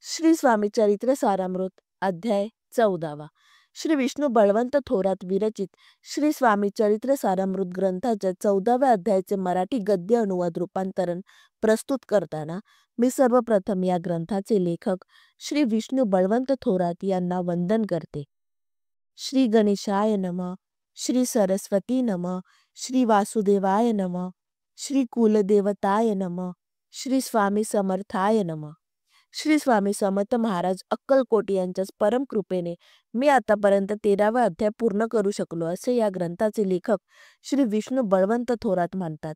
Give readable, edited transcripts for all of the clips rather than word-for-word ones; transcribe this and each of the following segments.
श्री स्वामी चरित्र सारामृत अध्याय 14वा. श्री विष्णू बळवंत थोरात विरचित श्री स्वामी चरित्र सारामृत ग्रंथाच्या 14व्या अध्यायाचे मराठी गद्य अनुवाद रूपांतरण प्रस्तुत करताना मी सर्वप्रथम या ग्रंथाचे लेखक श्री विष्णू बळवंत थोरात यांना वंदन करते. श्री गणेशाय नमः. श्री सरस्वती नमः. श्री वासुदेवाय नमः. श्री कुलदेवताय नमः. श्री स्वामी समर्थाय नमः. श्री स्वामी समर्थ महाराज अक्कलकोट यांच्याच परम कृपेने मी आतापर्यंत 13वा अध्याय पूर्ण करू शकलो असे या ग्रंथाचे लेखक श्री विष्णू बळवंत थोरात म्हणतात.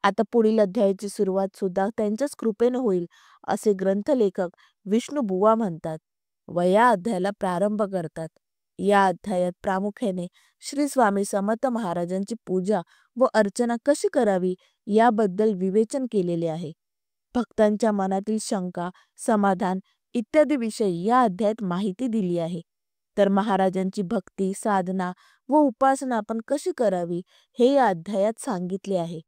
आता पुढील अध्यायाची सुरुवात सुद्धा त्यांच्याच कृपेने होईल असे ग्रंथलेखक विष्णू बुवा म्हणतात व या अध्यायाला प्रारंभ करतात. या अध्यायात प्रामुख्याने श्री स्वामी समर्थ महाराजांची पूजा व अर्चना कशी करावी याबद्दल विवेचन केलेले आहे. भक्तांच्या मनातील शंका, समाधान इत्यादी विषयी या अध्यायात माहिती दिली आहे. तर महाराजांची भक्ती, साधना व उपासना आपण कशी करावी हे या अध्यायात सांगितले आहे.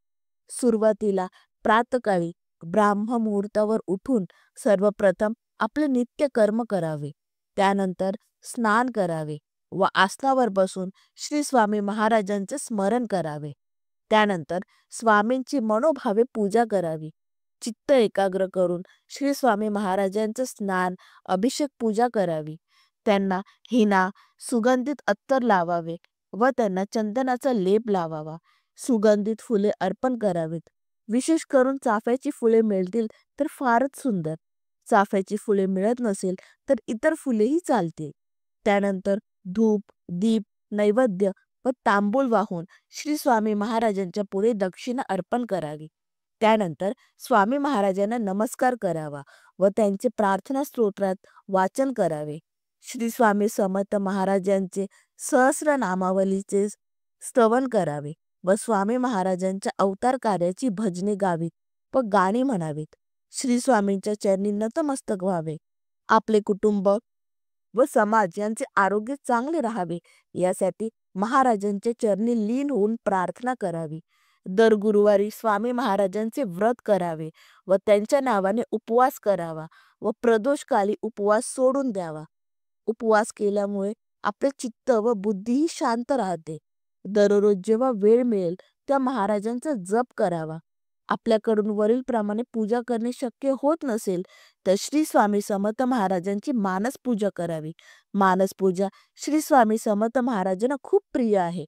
सुरुवातीला प्रातकाळी ब्राह्ममुहूर्तावर उठून सर्वप्रथम आपले नित्य कर्म करावे. त्यानंतर स्नान करावे व आसनावर बसून श्री स्वामी महाराजांचे स्मरण करावे. त्यानंतर स्वामींची मनोभावे पूजा करावी. चित्त एकाग्र करून श्री स्वामी महाराजांचे स्नान, अभिषेक पूजा करावी. त्यांना हिना, सुगंधित अत्तर लावावे व त्यांना चंदनाचा लेप लावावा. सुगंधित फुले अर्पण करावीत. विशेष करून चाफ्याची फुले मिळतील तर फारच सुंदर. चाफ्याची फुले मिळत नसेल तर इतर फुलेही चालतील. त्यानंतर धूप, दीप, नैवेद्य व तांबूळ वाहून श्री स्वामी महाराजांच्या पुढे दक्षिणा अर्पण करावी. त्यानंतर स्वामी महाराजांना नमस्कार करावा व त्यांचे प्रार्थना स्तोत्रात वाचन करावे. श्री स्वामी समर्थ महाराजांचे सहस्र नामावलीचे स्तवन करावे व स्वामी महाराजांच्या अवतार कार्याची भजने गावीत व गाणी म्हणावीत. श्री स्वामींच्या चरणी नतमस्तक व्हावे. आपले कुटुंब व समाज यांचे आरोग्य चांगले राहावे यासाठी महाराजांच्या चरणी लीन होऊन प्रार्थना करावी. दर गुरुवारी स्वामी महाराजांचे व्रत करावे व त्यांच्या नावाने उपवास करावा व प्रदोषकाली उपवास सोडून द्यावा. उपवास केल्यामुळे आपले चित्त व बुद्धीही शांत राहते. दररोज जेव्हा वेळ मिळेल त्या महाराजांचा जप करावा. आपल्याकडून वरीलप्रमाणे पूजा करणे शक्य होत नसेल तर श्री स्वामी समर्थ महाराजांची मानस पूजा करावी. मानस पूजा श्री स्वामी समर्थ महाराजांना खूप प्रिय आहे.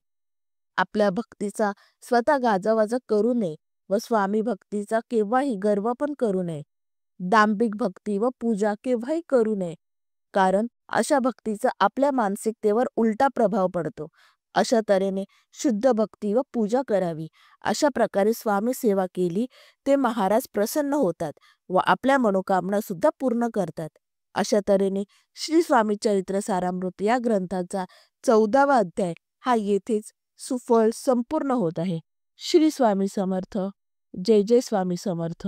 आपल्या भक्तीचा स्वतः गाजावाजा करू नये व स्वामी भक्तीचा केव्हाही गर्व पण करू नये. दांभिक भक्ती व पूजा केव्हाही करू नये, कारण अशा भक्तीचा आपल्या मानसिकतेवर उलटा प्रभाव पडतो. अशा तऱ्हेने शुद्ध भक्ती व पूजा करावी. अशा प्रकारे स्वामी सेवा केली ते महाराज प्रसन्न होतात व आपल्या मनोकामना सुद्धा पूर्ण करतात. अशा तऱ्हेने श्री स्वामी चरित्र सारामृत या ग्रंथाचा 14वा अध्याय हा येथेच सुफळ संपूर्ण होत आहे. श्री स्वामी समर्थ. जय जय स्वामी समर्थ.